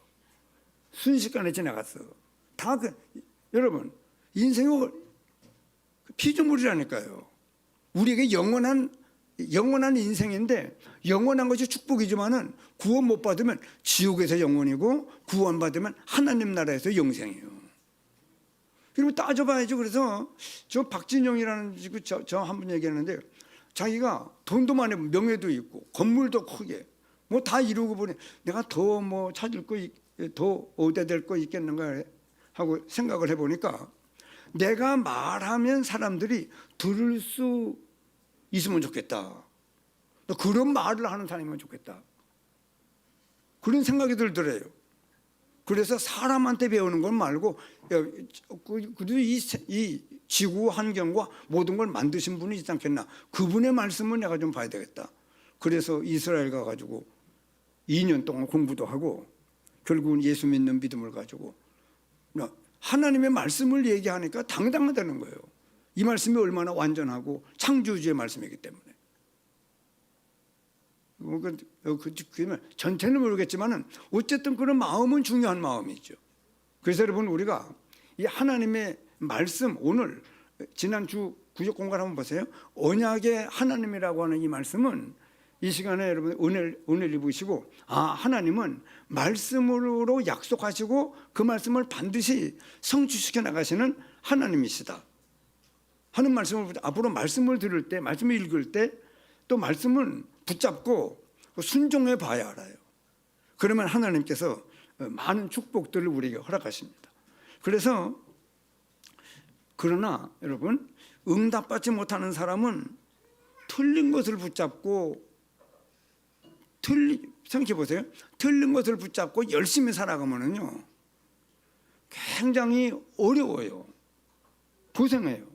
순식간에 지나갔어. 다 여러분 인생이 피조물이라니까요. 우리에게 영원한 인생인데 영원한 것이 축복이지만은 구원 못 받으면 지옥에서 영원이고 구원 받으면 하나님 나라에서 영생이에요. 그리고 따져봐야죠. 그래서 저 박진영이라는 저 한 분 얘기했는데 자기가 돈도 많이 명예도 있고 건물도 크게 뭐 다 이루고 보니 내가 더 뭐 찾을 거, 더 얻어야 될 거 있겠는가 하고 생각을 해보니까 내가 말하면 사람들이 들을 수 있으면 좋겠다. 그런 말을 하는 사람이면 좋겠다. 그런 생각이 들더래요. 그래서 사람한테 배우는 건 말고 그래도 이 지구 환경과 모든 걸 만드신 분이 있지 않겠나. 그분의 말씀을 내가 좀 봐야 되겠다. 그래서 이스라엘 가가지고 2년 동안 공부도 하고 결국은 예수 믿는 믿음을 가지고 하나님의 말씀을 얘기하니까 당당하다는 거예요. 이 말씀이 얼마나 완전하고 창조주의 말씀이기 때문에. 전체는 모르겠지만 어쨌든 그런 마음은 중요한 마음이죠. 그래서 여러분 우리가 이 하나님의 말씀, 오늘 지난주 구약 공간 한번 보세요. 언약의 하나님이라고 하는 이 말씀은 이 시간에 여러분 은혜를 입으시고 하나님은 말씀으로 약속하시고 그 말씀을 반드시 성취시켜 나가시는 하나님이시다 하는 말씀을 앞으로 말씀을 들을 때, 말씀을 읽을 때 또 말씀은 붙잡고 순종해 봐야 알아요. 그러면 하나님께서 많은 축복들을 우리에게 허락하십니다. 그래서 그러나 여러분 응답받지 못하는 사람은 틀린 것을 붙잡고 생각해 보세요. 틀린 것을 붙잡고 열심히 살아가면은요 굉장히 어려워요. 고생해요.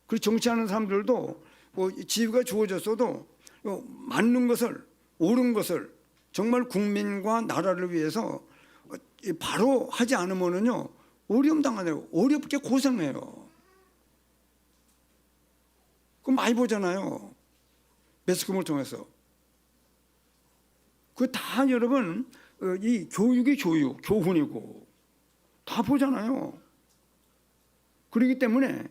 그리고 정치하는 사람들도 뭐 지위가 주어졌어도 맞는 것을, 옳은 것을 정말 국민과 나라를 위해서 바로 하지 않으면은요 어려움 당하네요. 어렵게 고생해요. 그거 많이 보잖아요. 매스컴을 통해서. 그 다 여러분 이 교육이 교훈이고 다 보잖아요. 그렇기 때문에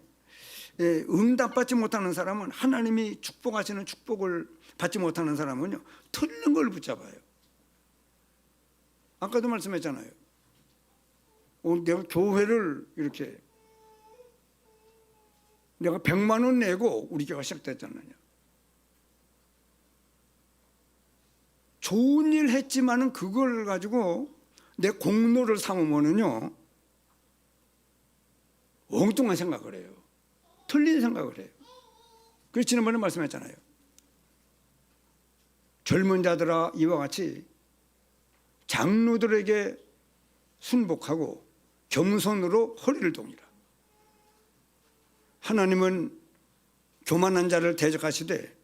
응답받지 못하는 사람은 하나님이 축복하시는 축복을 받지 못하는 사람은요 틀린 걸 붙잡아요. 아까도 말씀했잖아요. 내가 교회를 이렇게 내가 100만 원 내고 우리 교회가 시작됐잖아요. 좋은 일 했지만은 그걸 가지고 내 공로를 삼으면은요 엉뚱한 생각을 해요. 틀린 생각을 해요. 그래서 지난번에 말씀했잖아요. 젊은 자들아 이와 같이 장로들에게 순복하고 겸손으로 허리를 동이라. 하나님은 교만한 자를 대적하시되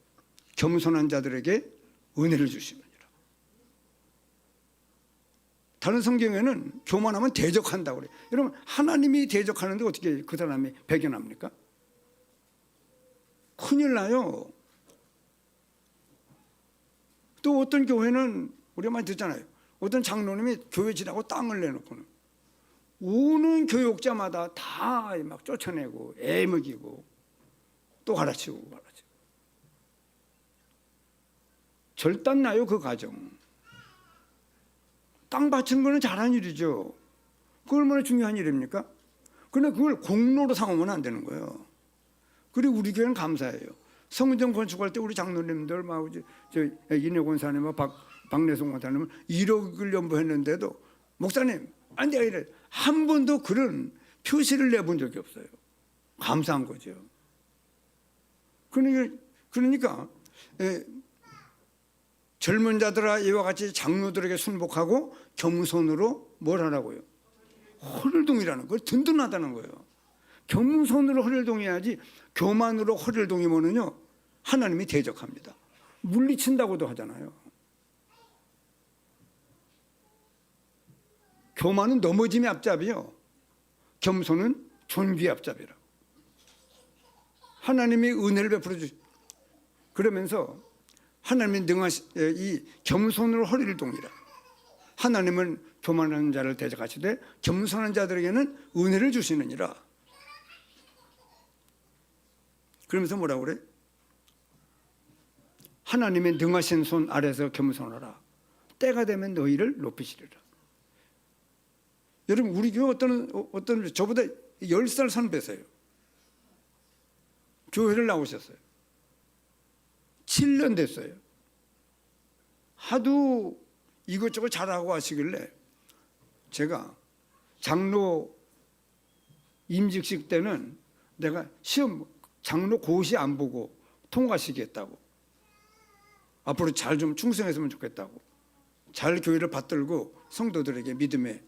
겸손한 자들에게 은혜를 주시느니라. 다른 성경에는 교만하면 대적한다고 그래요. 여러분 하나님이 대적하는데 어떻게 그 사람이 배견합니까? 큰일 나요. 또 어떤 교회는 우리가 많이 듣잖아요. 어떤 장로님이 교회 지나고 땅을 내놓고는 오는 교육자마다 다 막 쫓아내고 애먹이고 또 가르치고 절단 나요. 그 가정. 땅 바친 거는 잘한 일이죠. 그거 얼마나 중요한 일입니까? 그런데 그걸 공로로 삼으면 안 되는 거예요. 그리고 우리 교회는 감사해요. 성전 건축할 때 우리 장로님들 막 이내 권사님, 박내송 권사님은 1억을 연부했는데도 목사님 안 돼 이래 한 번도 그런 표시를 내본 적이 없어요. 감사한 거죠. 그러니까 젊은 자들아 이와 같이 장로들에게 순복하고 겸손으로 뭘 하라고요? 허를 동이라는 걸 든든하다는 거예요. 겸손으로 허를 동여야지 교만으로 허를 동이면은요 하나님이 대적합니다. 물리친다고도 하잖아요. 교만은 넘어짐의 앞잡이요. 겸손은 존귀의 앞잡이라고. 하나님이 은혜를 베풀어 주시. 그러면서 하나님이 이 겸손으로 허리를 동이라. 하나님은 교만한 자를 대적하시되 겸손한 자들에게는 은혜를 주시느니라. 그러면서 뭐라고 그래? 하나님의 능하신 손 아래서 겸손하라. 때가 되면 너희를 높이시리라. 여러분 우리 교회 어떤 저보다 10살 선배세요. 교회를 나오셨어요. 7년 됐어요. 하도 이것저것 잘하고 하시길래 제가 장로 임직식 때는 내가 시험 장로 고시 안 보고 통과시키겠다고, 앞으로 잘 좀 충성했으면 좋겠다고, 잘 교회를 받들고 성도들에게 믿음에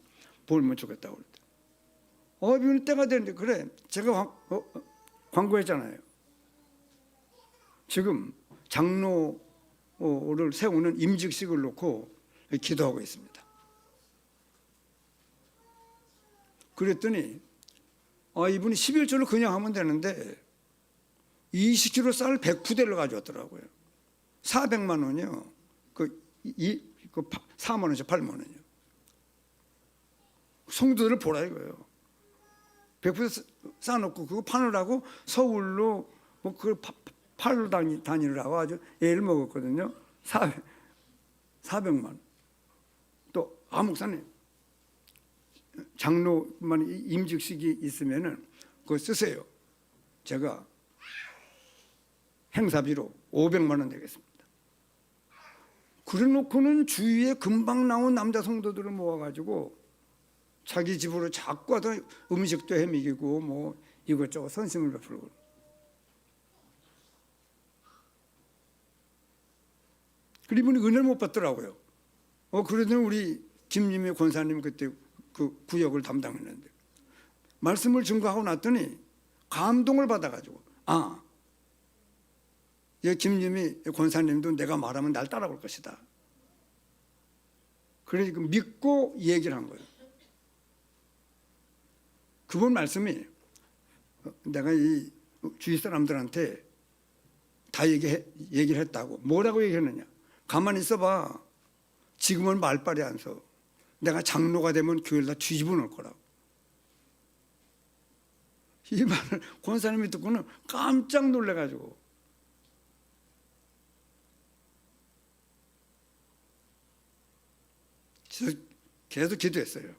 보면 좋겠다고 그랬더니 이번 때가 되는데, 그래 제가 광고했잖아요. 지금 장로를 세우는 임직식을 놓고 기도하고 있습니다. 그랬더니 이분이 11조를 그냥 하면 되는데 20kg 쌀 100푸대를 가져왔더라고요. 400만 원이요. 그 4만 원씩 8만 원이요. 성도들을 보라 이거예요. 100푸대 싸놓고 그거 파느라고 서울로 뭐 그걸 팔로 다니느라고 아주 애를 먹었거든요. 400만 원. 또 목사님 장로만 임직식이 있으면은 그거 쓰세요. 제가 행사비로 500만 원 내겠습니다. 그래놓고는 주위에 금방 나온 남자 성도들을 모아가지고 자기 집으로 자꾸 와서 음식도 해먹이고 뭐 이것저것 선심을 베풀고. 그리고 이분이 은혜를 못 받더라고요. 그래도 우리 김님희 권사님 그때 그 구역을 담당했는데 말씀을 증거하고 났더니 감동을 받아가지고 김님희 권사님도 내가 말하면 날 따라올 것이다. 그러니까 믿고 얘기를 한 거예요. 그분 말씀이 내가 이 주위 사람들한테 다 얘기를 했다고. 뭐라고 얘기했느냐? 가만히 있어봐. 지금은 말빨이 안 서. 내가 장로가 되면 교회를 다 뒤집어 놓을 거라고. 이 말을 권사님이 듣고는 깜짝 놀래가지고 계속 기도했어요.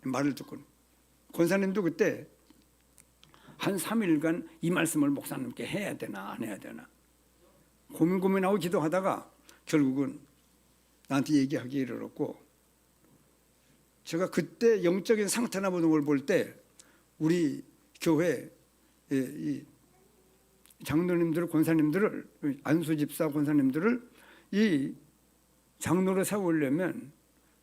말을 듣고는. 권사님도 그때 한 3일간 이 말씀을 목사님께 해야 되나 안 해야 되나 고민하고 기도하다가 결국은 나한테 얘기하기 이르렀고, 제가 그때 영적인 상태나 보는 걸 볼 때 우리 교회 이 장로님들을, 권사님들을, 안수집사 권사님들을 이 장로로 세우려면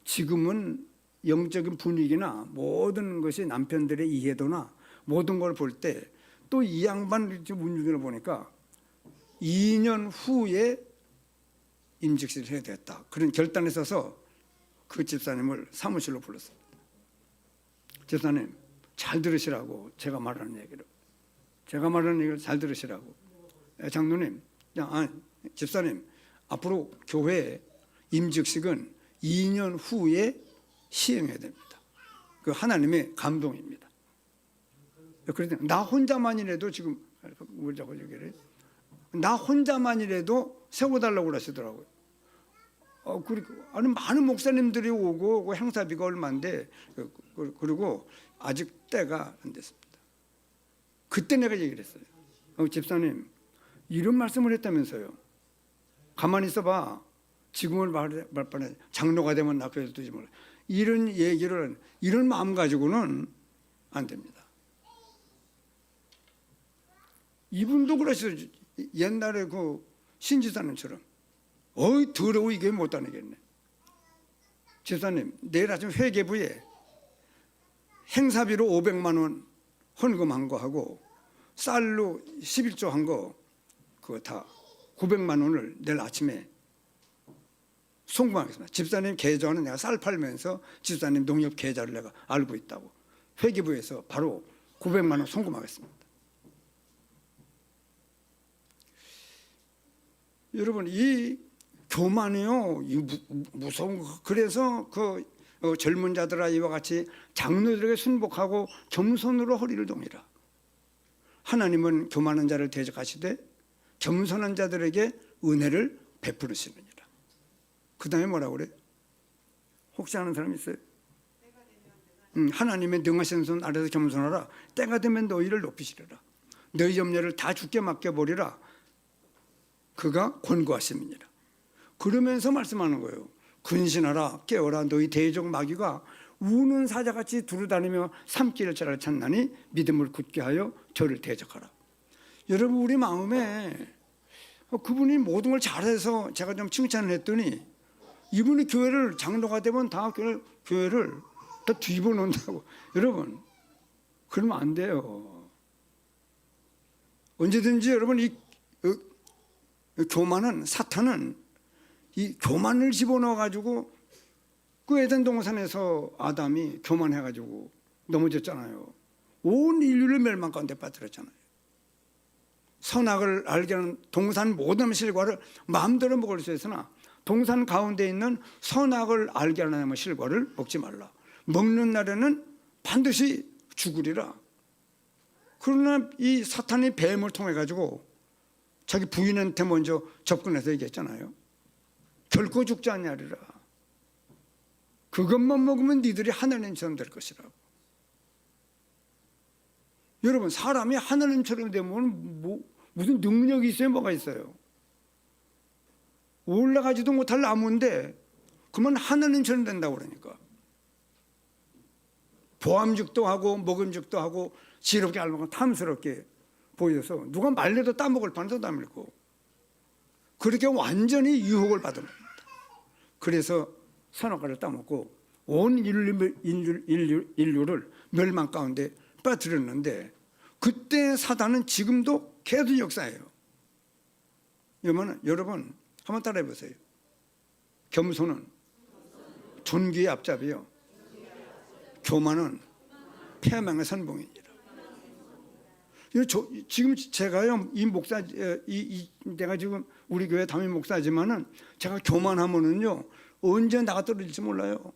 지금은 영적인 분위기나 모든 것이 남편들의 이해도나 모든 걸 볼 때 또 이 양반 운명을 보니까 2년 후에 임직식을 해야 되겠다. 그런 결단에 서서 그 집사님을 사무실로 불렀습니다. 집사님 잘 들으시라고, 제가 말하는 얘기를 잘 들으시라고. 장로님, 집사님 앞으로 교회 임직식은 2년 후에 시행해야 됩니다. 그 하나님의 감동입니다. 그래서 나 혼자만이라도 지금 나 혼자만이라도 세워달라고 그러시더라고요. 아니 많은 목사님들이 오고 행사비가 얼마인데 그리고 아직 때가 안 됐습니다. 그때 내가 얘기를 했어요. 집사님 이런 말씀을 했다면서요. 가만히 있어봐. 지금은 말뻔해. 장로가 되면 나 교회에서 두지 말라. 이런 얘기를, 이런 마음 가지고는 안 됩니다. 이분도 그러시죠. 옛날에 그 신지사님처럼 더러워 이게 못 다니겠네. 집사님 내일 아침 회계부에 행사비로 500만 원 헌금한 거 하고 쌀로 11조 한 거 그거 다 900만 원을 내일 아침에 송금하겠습니다. 집사님 계좌는 내가 쌀 팔면서 집사님 농협 계좌를 내가 알고 있다고 회계부에서 바로 900만 원 송금하겠습니다. 여러분 이 교만이요, 이 무서운 거. 그래서 그 젊은 자들아 이와 같이 장로들에게 순복하고 겸손으로 허리를 동이라. 하나님은 교만한 자를 대적하시되 겸손한 자들에게 은혜를 베푸시느니라. 그 다음에 뭐라고 그래? 혹시 아는 사람 있어요? 하나님의 능하신 손 아래서 겸손하라. 때가 되면 너희를 높이시리라. 너희 염려를 다 주께 맡겨버리라. 그가 권고하심이니라. 그러면서 말씀하는 거예요. 근신하라 깨어라 너희 대적 마귀가 우는 사자같이 두루다니며 삼키를 자를 찾나니 믿음을 굳게 하여 저를 대적하라. 여러분 우리 마음에 그분이 모든 걸 잘해서 제가 좀 칭찬을 했더니 이분이 교회를 장로가 되면 다 교회를 다 뒤집어 놓는다고. 여러분 그러면 안 돼요. 언제든지 여러분 이 교만은 사탄은 이 교만을 집어넣어 가지고 그 에덴 동산에서 아담이 교만해 가지고 넘어졌잖아요. 온 인류를 멸망 가운데 빠뜨렸잖아요. 선악을 알게 하는 동산 모든 실과를 마음대로 먹을 수 있으나 동산 가운데 있는 선악을 알게 하는 실과를 먹지 말라. 먹는 날에는 반드시 죽으리라. 그러나 이 사탄이 뱀을 통해 가지고 자기 부인한테 먼저 접근해서 얘기했잖아요. 결코 죽지 않냐리라. 그것만 먹으면 니들이 하나님처럼 될 것이라고. 여러분 사람이 하나님처럼 되면 무슨 능력이 있어요? 뭐가 있어요? 올라가지도 못할 나무인데 그만 하나님처럼 된다고 그러니까. 보암죽도 하고 먹음죽도 하고 지럽게 알먹고 탐스럽게 보여서 누가 말려도 따먹을 판도 따먹고 그렇게 완전히 유혹을 받은 겁니다. 그래서 선악과를 따먹고 온 인류를 멸망 가운데 빠뜨렸는데 그때 사단은 지금도 계속 역사해요. 여러분 한번 따라해 보세요. 겸손은 존귀의 앞잡이요, 교만은 패망의 선봉이니라. 지금 제가요 이 목사 내가 지금 우리 교회 담임 목사지만은 제가 교만하면은요 언제 나가 떨어질지 몰라요.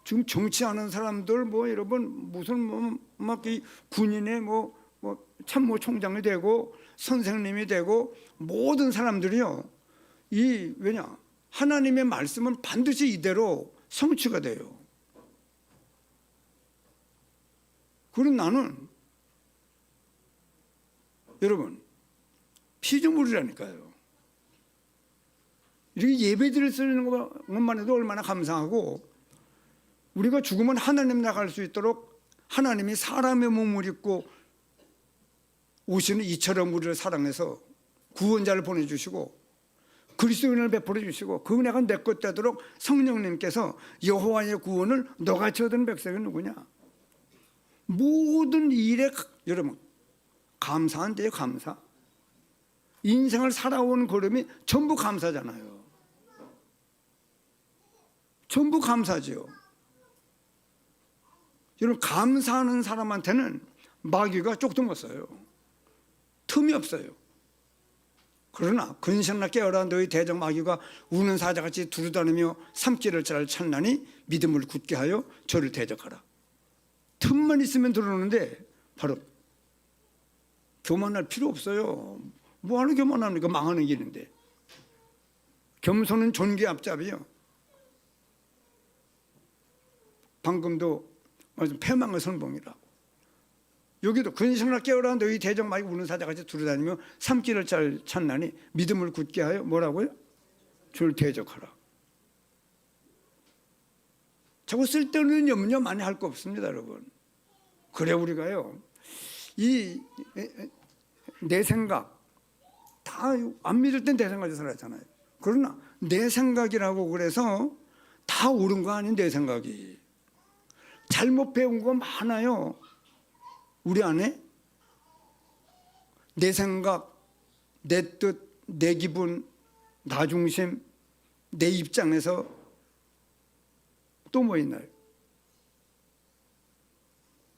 지금 정치하는 사람들 여러분 무슨 막 이 군인의 참모 총장이 되고 선생님이 되고 모든 사람들이요 왜냐 하나님의 말씀은 반드시 이대로 성취가 돼요. 그럼 나는 여러분 피조물이라니까요. 이렇게 예배 드릴 수 있는 것만 해도 얼마나 감사하고 우리가 죽으면 하나님 나갈 수 있도록 하나님이 사람의 몸을 입고 오시는 이처럼 우리를 사랑해서 구원자를 보내주시고 그리스도인을 베풀어 주시고 그 은혜가 내 것 되도록 성령님께서 여호와의 구원을 너같이 얻은 백성이 누구냐. 모든 일에 여러분 감사한데요. 감사. 인생을 살아온 걸음이 전부 감사잖아요. 전부 감사지요. 여러분 감사하는 사람한테는 마귀가 쪽도 못 써요. 틈이 없어요. 그러나 근신하라 깨어라 너희 대적 마귀가 우는 사자같이 두루다니며 삼키를 잘 찾나니 믿음을 굳게 하여 저를 대적하라. 틈만 있으면 들어오는데 바로 교만할 필요 없어요. 뭐하러 교만합니까? 망하는 길인데. 겸손은 존귀 앞잡이요. 방금도 패망의 선봉이라. 여기도 근신하라 깨어라 너희 대적 마귀 우는 사자같이 두루다니며 삼키를 잘 찾나니 믿음을 굳게 하여 뭐라고요? 저를 대적하라. 자꾸 쓸데없는 염려 많이 할 거 없습니다, 여러분. 그래 우리가요 내 생각 다 안 믿을 땐 내 생각이 살았잖아요. 그러나 내 생각이라고 그래서 다 옳은 거 아닌 내 생각이 잘못 배운 거 많아요. 우리 안에 내 생각, 내 뜻, 내 기분, 나 중심, 내 입장에서 또 뭐 있나요?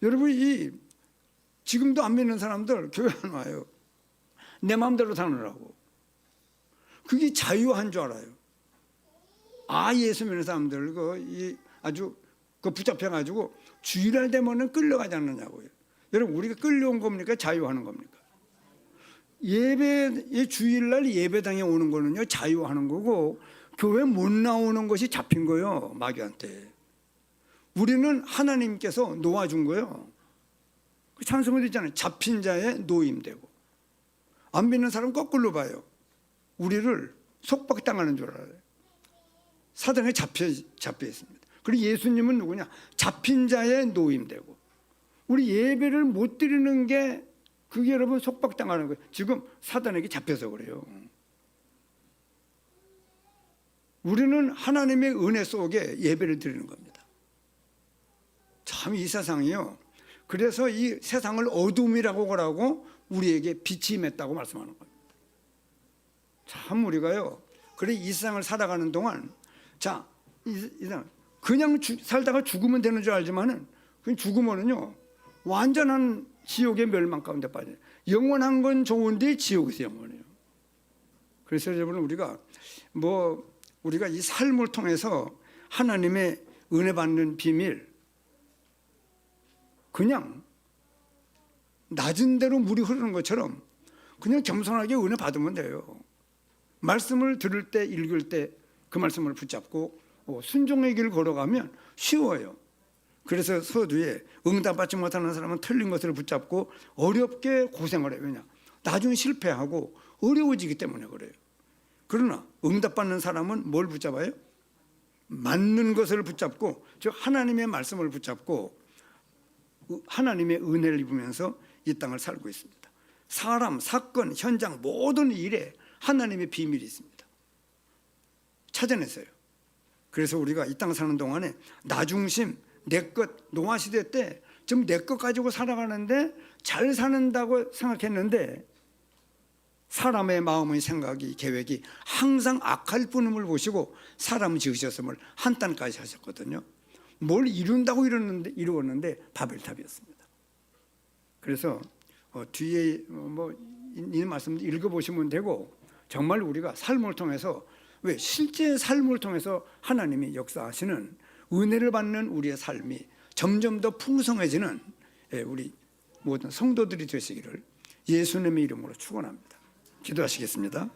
여러분 지금도 안 믿는 사람들 교회 안 와요. 내 마음대로 사느라고. 그게 자유한 줄 알아요. 예수 믿는 사람들 아주 붙잡혀가지고 주일날 되면은 끌려가지 않느냐고요. 여러분 우리가 끌려온 겁니까? 자유하는 겁니까? 주일날 예배당에 오는 거는요 자유하는 거고 교회 못 나오는 것이 잡힌 거예요 마귀한테. 우리는 하나님께서 놓아준 거예요. 찬송도 있잖아요. 잡힌 자의 노임되고. 안 믿는 사람 거꾸로 봐요. 우리를 속박당하는 줄 알아요. 사단에 잡혀 있습니다. 그리고 예수님은 누구냐? 잡힌 자의 노임되고, 우리 예배를 못 드리는 게 그게 여러분 속박당하는 거예요. 지금 사단에게 잡혀서 그래요. 우리는 하나님의 은혜 속에 예배를 드리는 겁니다. 참 이 세상이요. 그래서 이 세상을 어둠이라고 하고 우리에게 빛이 임했다고 말씀하는 겁니다. 참 우리가요. 그래 이 세상을 살아가는 동안 자, 이 세상 그냥 살다가 죽으면 되는 줄 알지만은 그 죽으면은요 완전한 지옥의 멸망 가운데 빠져요. 영원한 건 좋은데 지옥에서 영원해요. 그래서 여러분 우리가 이 삶을 통해서 하나님의 은혜 받는 비밀, 그냥 낮은 대로 물이 흐르는 것처럼 그냥 겸손하게 은혜 받으면 돼요. 말씀을 들을 때 읽을 때 그 말씀을 붙잡고 순종의 길을 걸어가면 쉬워요. 그래서 서두에 응답받지 못하는 사람은 틀린 것을 붙잡고 어렵게 고생을 해요. 왜냐? 나중에 실패하고 어려워지기 때문에 그래요. 그러나 응답받는 사람은 뭘 붙잡아요? 맞는 것을 붙잡고, 즉 하나님의 말씀을 붙잡고 하나님의 은혜를 입으면서 이 땅을 살고 있습니다. 사람, 사건, 현장 모든 일에 하나님의 비밀이 있습니다. 찾아냈어요. 그래서 우리가 이 땅 사는 동안에 나 중심, 내 것, 노아시대 때 지금 내 것 가지고 살아가는데 잘 사는다고 생각했는데 사람의 마음의 생각이, 계획이 항상 악할 뿐임을 보시고 사람을 지으셨음을 한탄까지 하셨거든요. 뭘 이룬다고 이루었는데 바벨탑이었습니다. 그래서 뒤에 이 말씀 읽어보시면 되고, 정말 우리가 삶을 통해서, 왜 실제 삶을 통해서 하나님이 역사하시는 은혜를 받는 우리의 삶이 점점 더 풍성해지는 우리 모든 성도들이 되시기를 예수님의 이름으로 축원합니다. 기도하시겠습니다.